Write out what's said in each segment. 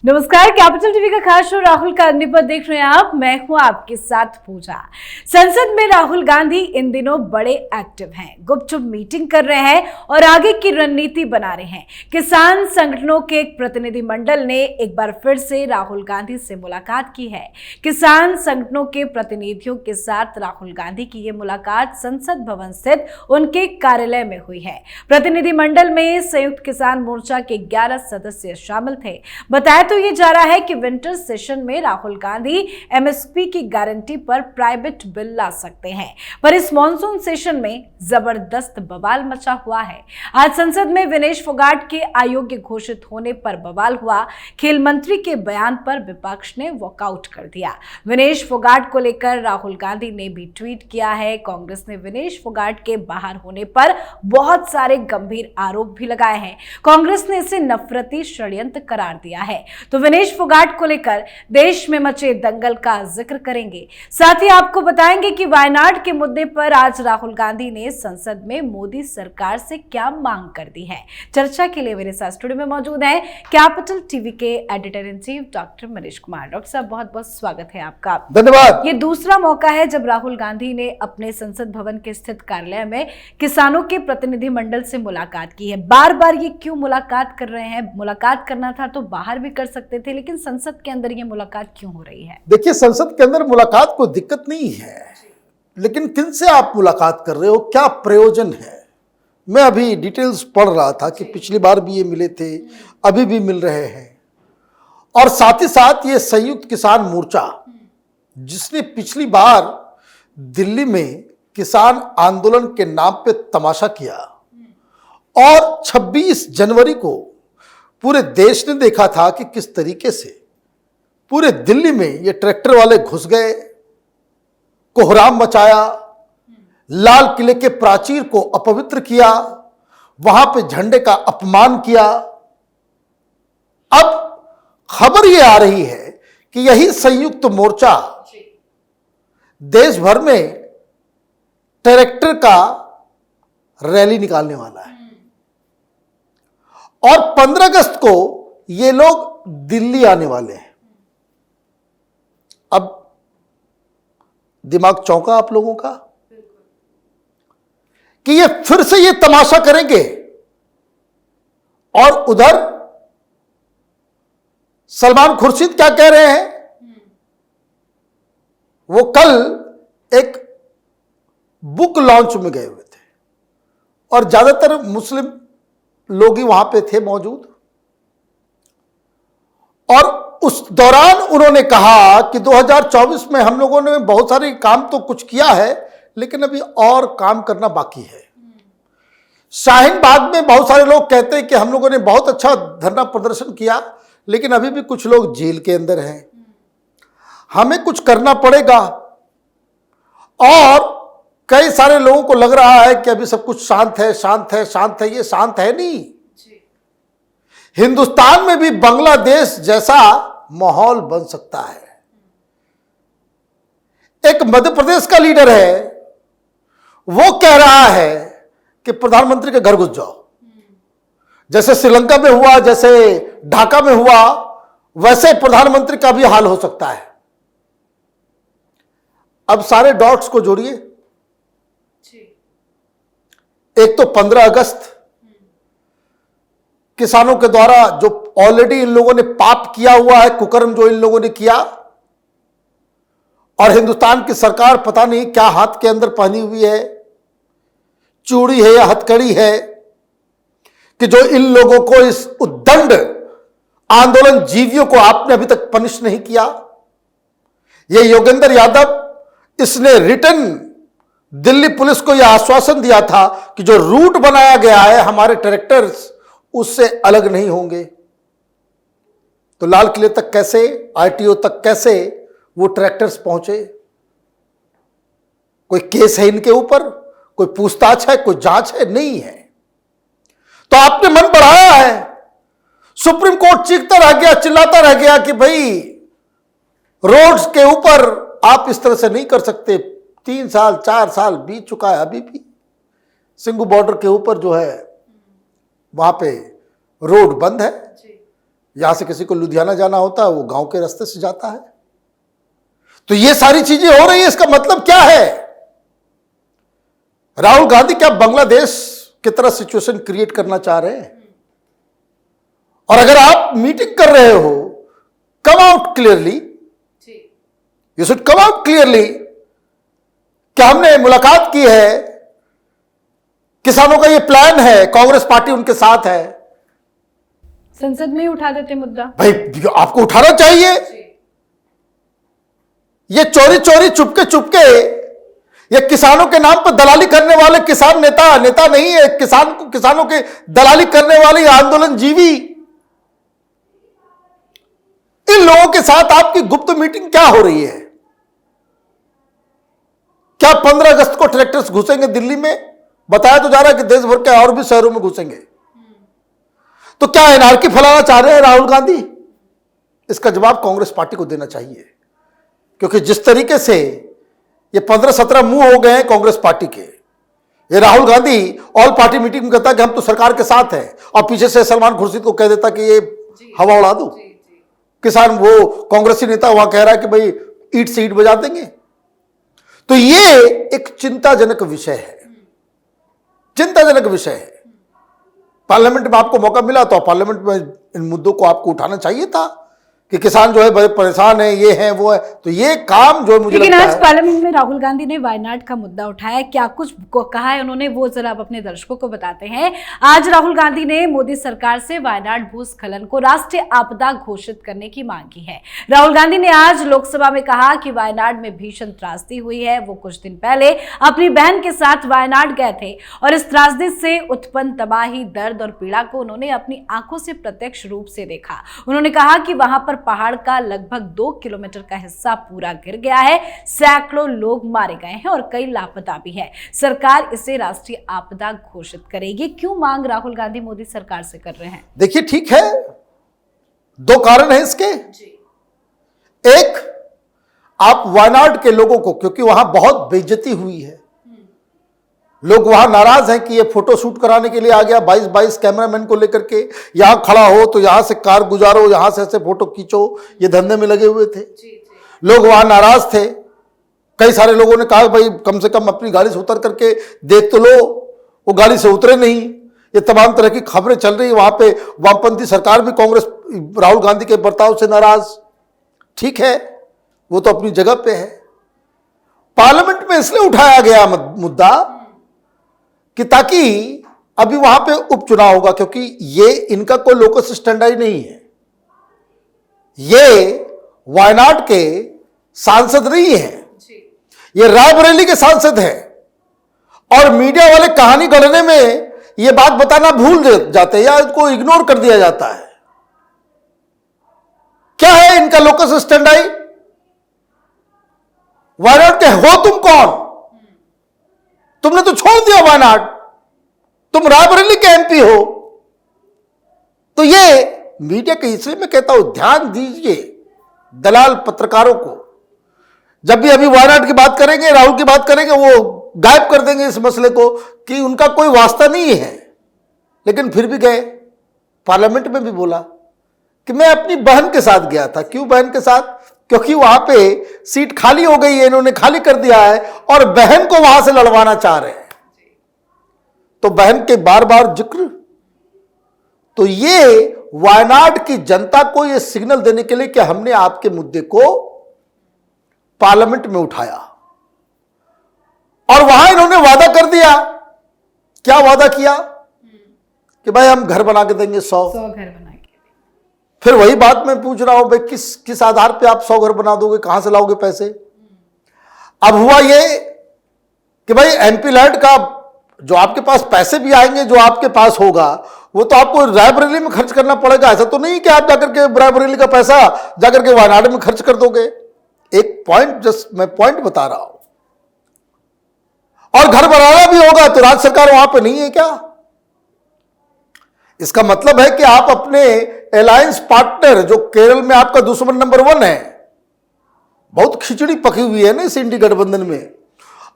नमस्कार, capital TV का खास शो राहुल गांधी पर देख रहे हैं आप। मैं हूं आपके साथ पूजा। संसद में राहुल गांधी इन दिनों बड़े एक्टिव हैं, गुपचुप मीटिंग कर रहे हैं और आगे की रणनीति बना रहे हैं। किसान संगठनों के एक प्रतिनिधि मंडल ने एक बार फिर से राहुल गांधी से मुलाकात की है। किसान संगठनों के प्रतिनिधियों के साथ राहुल गांधी की ये मुलाकात संसद भवन स्थित उनके कार्यालय में हुई है। प्रतिनिधि मंडल में संयुक्त किसान मोर्चा के 11 सदस्य शामिल थे। बताया तो ये जा रहा है कि विंटर सेशन में राहुल गांधी एमएसपी की गारंटी पर प्राइवेट बिल ला सकते हैं, पर इस मॉनसून सेशन में जबरदस्त बवाल मचा हुआ है। आज संसद में विनेश फोगाट के अयोग्य घोषित होने पर बवाल हुआ। खेल मंत्री के बयान पर विपक्ष ने वॉकआउट कर दिया। विनेश फोगाट को लेकर राहुल गांधी ने भी ट्वीट किया है। कांग्रेस ने विनेश फोगाट के बाहर होने पर बहुत सारे गंभीर आरोप भी लगाए हैं। कांग्रेस ने इसे नफरती षड्यंत्र करार दिया है। तो विनेश फोगाट को लेकर देश में मचे दंगल का जिक्र करेंगे। साथ ही आपको बताएंगे कि वायनाड के मुद्दे पर आज राहुल गांधी ने संसद में मोदी सरकार से क्या मांग कर दी है। चर्चा के लिए मेरे साथ स्टूडियो में मौजूद हैं कैपिटल टीवी के editor in chief doctor Manish Kumar. Doctor साहब, बहुत बहुत स्वागत है आपका। धन्यवाद। ये दूसरा मौका है जब राहुल गांधी ने अपने संसद भवन के स्थित कार्यालय में किसानों के प्रतिनिधि मंडल से मुलाकात की है। बार बार ये क्यों मुलाकात कर रहे हैं? मुलाकात करना था तो बाहर भी कर सकते थे, लेकिन संसद के अंदर ये मुलाकात क्यों हो रही है? देखिए, संसद के अंदर मुलाकात कोई दिक्कत नहीं है, लेकिन किनसे आप मुलाकात कर रहे हो, क्या प्रयोजन है? मैं अभी डिटेल्स पढ़ रहा था कि पिछली बार भी ये मिले थे, अभी भी मिल रहे हैं। और साथ ही साथ ये संयुक्त किसान मोर्चा, जिसने पिछली बार दिल्ली में किसान आंदोलन के नाम पे तमाशा किया और 26 जनवरी को पूरे देश ने देखा था कि किस तरीके से पूरे दिल्ली में ये ट्रैक्टर वाले घुस गए, कोहराम मचाया, लाल किले के प्राचीर को अपवित्र किया, वहां पे झंडे का अपमान किया। अब खबर ये आ रही है कि यही संयुक्त मोर्चा देश भर में ट्रैक्टर का रैली निकालने वाला है और 15 अगस्त को ये लोग दिल्ली आने वाले हैं। अब दिमाग चौंका आप लोगों का कि ये फिर से ये तमाशा करेंगे। और उधर सलमान खुर्शीद क्या कह रहे हैं? वो कल एक बुक लॉन्च में गए हुए थे और ज्यादातर मुस्लिम लोग ही वहां पे थे मौजूद। और उस दौरान उन्होंने कहा कि 2024 में हम लोगों ने बहुत सारे काम तो कुछ किया है, लेकिन अभी और काम करना बाकी है। शाहीन बाग में बहुत सारे लोग कहते हैं कि हम लोगों ने बहुत अच्छा धरना प्रदर्शन किया, लेकिन अभी भी कुछ लोग जेल के अंदर हैं, हमें कुछ करना पड़ेगा। और कई सारे लोगों को लग रहा है कि अभी सब कुछ शांत है, शांत है, शांत है। ये शांत है नहीं। हिंदुस्तान में भी बांग्लादेश जैसा माहौल बन सकता है। एक मध्य प्रदेश का लीडर है, वो कह रहा है कि प्रधानमंत्री के घर घुस जाओ। जैसे श्रीलंका में हुआ, जैसे ढाका में हुआ, वैसे प्रधानमंत्री का भी हाल हो सकता है। अब सारे डॉट्स को जोड़िए। एक तो 15 अगस्त किसानों के द्वारा जो ऑलरेडी इन लोगों ने पाप किया हुआ है, कुकर्म जो इन लोगों ने किया, और हिंदुस्तान की सरकार पता नहीं क्या हाथ के अंदर पहनी हुई है, चूड़ी है या हथकड़ी है, कि जो इन लोगों को, इस उद्दंड आंदोलन जीवियों को आपने अभी तक पनिश नहीं किया। ये योगेंद्र यादव, इसने रिटर्न दिल्ली पुलिस को यह आश्वासन दिया था कि जो रूट बनाया गया है हमारे ट्रैक्टर्स उससे अलग नहीं होंगे। तो लाल किले तक कैसे, आरटीओ तक कैसे वो ट्रैक्टर्स पहुंचे? कोई केस है इनके ऊपर? कोई पूछताछ है? कोई जांच है? नहीं है। तो आपने मन बढ़ाया है। सुप्रीम कोर्ट चीखता रह गया, चिल्लाता रह गया कि भाई रोड्स के ऊपर आप इस तरह से नहीं कर सकते। 3 साल 4 साल बीत चुका है, अभी भी सिंघू बॉर्डर के ऊपर जो है वहां पे रोड बंद है। यहां से किसी को लुधियाना जाना होता है, वो गांव के रास्ते से जाता है। तो ये सारी चीजें हो रही है, इसका मतलब क्या है? राहुल गांधी क्या बांग्लादेश की तरह सिचुएशन क्रिएट करना चाह रहे हैं? और अगर आप मीटिंग कर रहे हो, come out clearly, you should come out clearly कि हमने मुलाकात की है, किसानों का ये प्लान है, कांग्रेस पार्टी उनके साथ है। संसद में ही उठा देते मुद्दा। भाई आपको उठाना चाहिए। ये चोरी चोरी चुपके चुपके ये किसानों के नाम पर दलाली करने वाले किसान नेता नहीं है, किसानों के दलाली करने वाले आंदोलन जीवी, इन लोगों के साथ आपकी गुप्त मीटिंग क्या हो रही है? क्या 15 अगस्त को ट्रैक्टर्स घुसेंगे दिल्ली में? बताया तो जा रहा है कि देश भर के और भी शहरों में घुसेंगे। तो क्या एनआरकी फैलाना चाह रहे हैं राहुल गांधी? इसका जवाब कांग्रेस पार्टी को देना चाहिए, क्योंकि जिस तरीके से ये 15-17 मुंह हो गए हैं कांग्रेस पार्टी के। ये Rahul Gandhi all party meeting में कहता है कि हम तो सरकार के साथ हैं, और पीछे से सलमान खुर्शीद को कह देता कि ये हवा उड़ा दो। किसान, वो कांग्रेसी नेता वहां कह रहा है कि भाई ईंट से ईंट बजा देंगे। तो ये एक चिंताजनक विषय है, चिंताजनक विषय है। पार्लियामेंट में आपको मौका मिला तो पार्लियामेंट में इन मुद्दों को आपको उठाना चाहिए था कि किसान जो है बड़े परेशान है, ये है वो है। तो ये काम जो मुझे लेकिन आज पार्लियामेंट में राहुल गांधी ने वायनाड का मुद्दा उठाया, क्या कुछ कहा है उन्होंने, वो जरा आप अपने दर्शकों को बताते हैं। आज राहुल गांधी ने मोदी सरकार से वायनाड भूस्खलन को राष्ट्रीय आपदा घोषित करने की मांग की है। राहुल गांधी ने आज लोकसभा में कहा कि वायनाड में भीषण त्रासदी हुई है। वो कुछ दिन पहले अपनी बहन के साथ वायनाड गए थे और इस त्रासदी से उत्पन्न तबाही, दर्द और पीड़ा को उन्होंने अपनी आंखों से प्रत्यक्ष रूप से देखा। उन्होंने कहा कि वहां पर पहाड़ का लगभग 2 किलोमीटर का हिस्सा पूरा गिर गया है, सैकड़ों लोग मारे गए हैं और कई लापता भी है। सरकार इसे राष्ट्रीय आपदा घोषित करेगी। क्यों मांग राहुल गांधी मोदी सरकार से कर रहे हैं? देखिए, ठीक है, 2 कारण है इसके। एक, आप वायनाड के लोगों को, क्योंकि वहां बहुत बेइज्जती हुई है, लोग वहां नाराज हैं कि ये फोटो शूट कराने के लिए आ गया 22 कैमरामैन को लेकर के, यहां खड़ा हो तो यहां से कार गुजारो, यहां से ऐसे फोटो खींचो, ये धंधे में लगे हुए थे। लोग वहां नाराज थे। कई सारे लोगों ने कहा भाई कम से कम अपनी गाड़ी से उतर करके देख तो लो, वो गाड़ी से उतरे नहीं। ये तमाम तरह की खबरें चल रही है। वहां पे वामपंथी सरकार भी कांग्रेस राहुल गांधी के बर्ताव से नाराज। ठीक है, वो तो अपनी जगह पे है। पार्लियामेंट में इसलिए उठाया गया मुद्दा कि ताकि अभी वहां पे उपचुनाव होगा, क्योंकि ये इनका कोई लोकस स्टैंडर्ड नहीं है। ये वायनाड के सांसद नहीं है, ये रायबरेली के सांसद हैं। और मीडिया वाले कहानी गढ़ने में ये बात बताना भूल जाते हैं या इसको इग्नोर कर दिया जाता है। क्या है इनका लोकस स्टैंडर्ड? वायनाड के हो तुम कौन? तुमने तो छोड़ दिया वायनाड, तुम रायबरेली के एमपी हो। तो ये मीडिया के, इसलिए मैं कहता हूं ध्यान दीजिए दलाल पत्रकारों को। जब भी अभी वायनाड की बात करेंगे, राहुल की बात करेंगे, वो गायब कर देंगे इस मसले को कि उनका कोई वास्ता नहीं है। लेकिन फिर भी गए, पार्लियामेंट में भी बोला कि मैं अपनी बहन के साथ गया था। क्यों बहन के साथ? क्योंकि वहां पे सीट खाली हो गई है, इन्होंने खाली कर दिया है और बहन को वहां से लड़वाना चाह रहे हैं। तो बहन के बार बार जिक्र। तो ये वायनाड की जनता को ये सिग्नल देने के लिए कि हमने आपके मुद्दे को पार्लियामेंट में उठाया। और वहां इन्होंने वादा कर दिया। क्या वादा किया? कि भाई हम घर बना के देंगे 100 घर बना के। फिर वही बात मैं पूछ रहा हूं, भाई किस आधार पे आप 100 घर बना दोगे? कहां से लाओगे पैसे? अब हुआ ये कि भाई एमपी लैंड का जो आपके पास पैसे भी आएंगे, जो आपके पास होगा, वो तो आपको रायबरेली में खर्च करना पड़ेगा। ऐसा तो नहीं कि आप जाकर के रायबरेली का पैसा जाकर के वायनाड में खर्च कर दोगे। एक पॉइंट, जस्ट मैं पॉइंट बता रहा हूं। और घर बनाना भी होगा तो राज्य सरकार वहां पे नहीं है क्या? इसका मतलब है कि आप अपने अलायंस पार्टनर, जो केरल में आपका दुश्मन नंबर 1 है, बहुत खिचड़ी पकी हुई है ना इस इंडी गठबंधन में,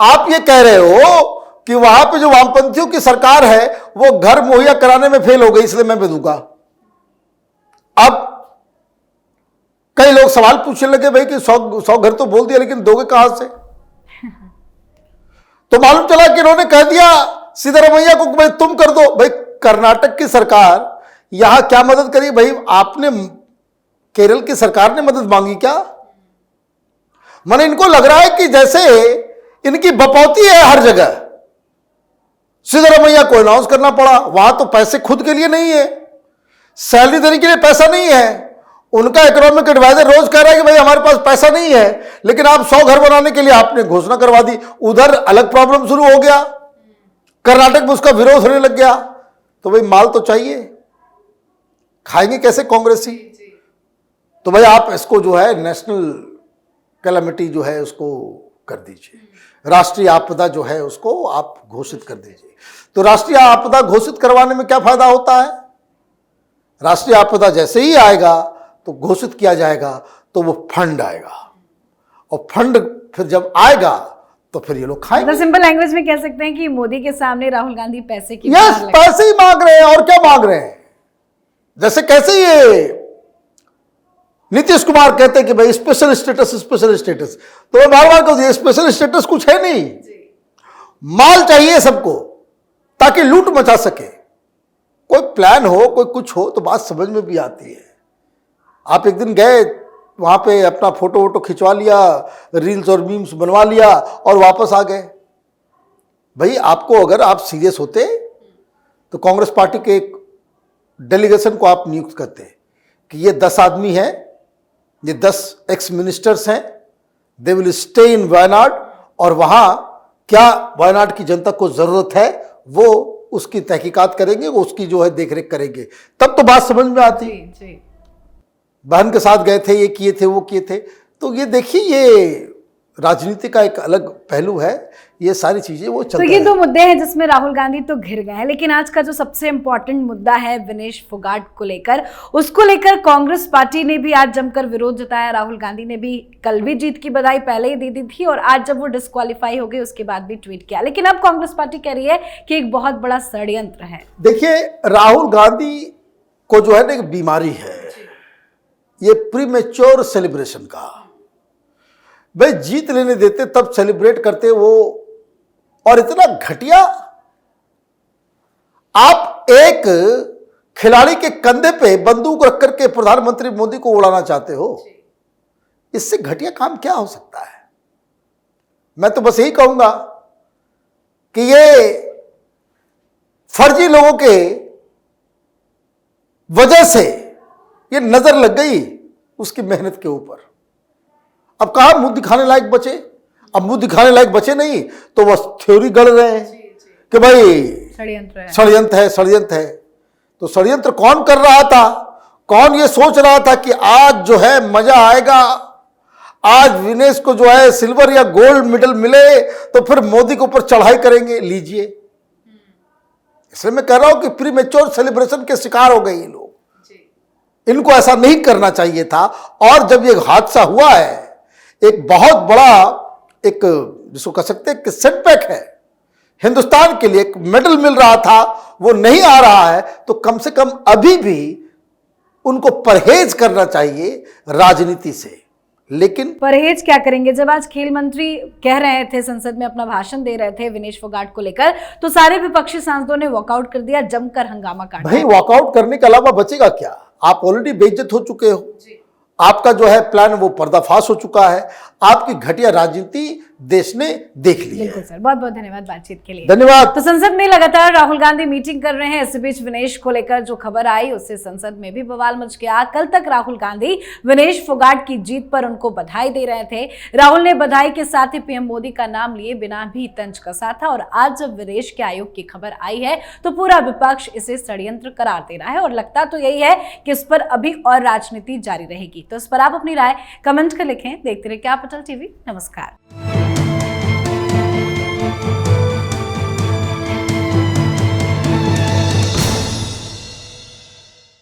आप ये कह रहे हो कि वहां पे जो वामपंथियों की सरकार है वो घर मुहैया कराने में फेल हो गई, इसलिए मैं भी दूंगा। अब कई लोग सवाल पूछने लगे भाई कि 100 घर तो बोल दिया, लेकिन दोगे कहां से? तो मालूम चला कि इन्होंने कह दिया सिद्धरामैया को भाई तुम कर दो। भाई कर्नाटक की सरकार यहां क्या मदद करी? भाई आपने केरल की सरकार ने मदद मांगी क्या? माने इनको लग रहा है कि जैसे इनकी बपौती है हर जगह। सिद्धरामैया को अनाउंस करना पड़ा, वहां तो पैसे खुद के लिए नहीं है, सैलरी देने के लिए पैसा नहीं है। उनका इकोनॉमिक एडवाइजर रोज कह रहा है कि भाई हमारे पास पैसा नहीं है, लेकिन आप 100 घर बनाने के लिए आपने घोषणा करवा दी। उधर अलग प्रॉब्लम शुरू हो गया, कर्नाटक में उसका विरोध होने लग गया। तो भाई माल तो चाहिए, खाएंगे कैसे कांग्रेसी? तो भाई आप इसको जो है नेशनल कैलामिटी जो है उसको कर दीजिए, राष्ट्रीय आपदा जो है उसको आप घोषित कर दीजिए। तो राष्ट्रीय आपदा घोषित करवाने में क्या फायदा होता है? राष्ट्रीय आपदा जैसे ही आएगा तो घोषित किया जाएगा, तो वो फंड आएगा, और फंड फिर जब आएगा तो फिर ये लोग खाएंगे। सिंपल लैंग्वेज में कह सकते हैं कि मोदी के सामने राहुल गांधी पैसे की पैसे ही मांग रहे हैं, और क्या मांग रहे हैं? जैसे कैसे ये नीतीश कुमार कहते हैं कि भाई स्पेशल स्टेटस स्पेशल स्टेटस, तो मैं बार बार कहूं ये स्पेशल स्टेटस कुछ है नहीं, माल चाहिए सबको ताकि लूट मचा सके। कोई प्लान हो, कोई कुछ हो तो बात समझ में भी आती है। आप एक दिन गए वहां पे अपना फोटो वोटो खिंचवा लिया, रील्स और मीम्स बनवा लिया और वापस आ गए। भाई आपको अगर आप सीरियस होते तो कांग्रेस पार्टी के एक डेलीगेशन को आप नियुक्त करते कि ये 10 आदमी हैं, ये 10 एक्स मिनिस्टर्स हैं, they will stay in Wayanad, और वहां क्या वायनाड की जनता को जरूरत है वो उसकी तहकीकात करेंगे, वो उसकी जो है देखरेख करेंगे, तब तो बात समझ में आती। जी। बहन के साथ गए थे, ये किए थे, वो किए थे। तो ये देखिए, ये राजनीति का एक अलग पहलू है, ये सारी चीजें वो चलती तो ये 2 मुद्दे हैं जिसमें राहुल गांधी तो घिर गए हैं, लेकिन आज का जो सबसे इंपॉर्टेंट मुद्दा है विनेश फोगाट को लेकर, उसको लेकर कांग्रेस पार्टी ने भी आज जमकर विरोध जताया। राहुल गांधी ने भी कल भी जीत की बधाई पहले ही दे दी थी, और आज जब वो डिस्क्वालीफाई हो गए उसके बाद भी ट्वीट किया। लेकिन अब कांग्रेस पार्टी कह रही है कि एक बहुत बड़ा षड्यंत्र है। देखिए, राहुल गांधी को जो है ना एक बीमारी है, ये प्रीमेच्योर सेलिब्रेशन का। भाई जीत लेने देते तब सेलिब्रेट करते वो, और इतना घटिया। आप एक खिलाड़ी के कंधे पे बंदूक रख करके प्रधानमंत्री मोदी को उड़ाना चाहते हो, इससे घटिया काम क्या हो सकता है? मैं तो बस यही कहूंगा कि ये फर्जी लोगों के वजह से ये नजर लग गई उसकी मेहनत के ऊपर। अब कहां मुंह दिखाने लायक बचे? अब मुंह दिखाने लायक बचे नहीं तो बस थ्योरी गढ़ रहे हैं कि भाई षड्यंत्र है। तो षड्यंत्र कौन कर रहा था? कौन ये सोच रहा था कि आज जो है मजा आएगा, आज विनेश को जो है सिल्वर या गोल्ड मेडल मिले तो फिर मोदी के ऊपर चढ़ाई करेंगे? लीजिए, इसलिए मैं कह रहा हूं कि प्रीमेच्योर सेलिब्रेशन के शिकार हो गए ये लोग। इनको ऐसा नहीं करना चाहिए था। और जब ये हादसा हुआ है, एक बहुत बड़ा, एक जिसको कह सकते हैं कि सेटबैक है हिंदुस्तान के लिए, एक मेडल मिल रहा था वो नहीं आ रहा है, तो कम से कम अभी भी उनको परहेज करना चाहिए राजनीति से। लेकिन परहेज क्या करेंगे? जब आज खेल मंत्री कह रहे थे, संसद में अपना भाषण दे रहे थे विनेश फोगाट को लेकर, तो सारे विपक्षी सांसदों ने वॉकआउट कर दिया, जमकर हंगामा काटा। भाई वॉकआउट करने के अलावा बचेगा क्या? आप ऑलरेडी बेइज्जत हो चुके हो, आपका जो है प्लान वो पर्दाफाश हो चुका है, आपकी घटिया राजनीति देश ने देख ली है। बिल्कुल सर, बहुत बहुत धन्यवाद बातचीत के लिए। धन्यवाद। तो संसद में लगातार राहुल गांधी मीटिंग कर रहे हैं। इस बीच विनेश को लेकर जो खबर आई उससे संसद में भी बवाल मच गया। कल तक राहुल गांधी विनेश फोगाट की जीत पर उनको बधाई दे रहे थे। राहुल ने बधाई के साथ ही पीएम मोदी का नाम लिए बिना भी तंज कसा था, और आज जब विनेश के आयोग की खबर आई है तो पूरा विपक्ष इसे षड्यंत्र करार दे रहा है, और लगता तो यही है कि इस पर अभी और राजनीति जारी रहेगी। तो इस पर आप अपनी राय कमेंट कर लिखें। देखते रहिए कैपिटल टीवी। नमस्कार।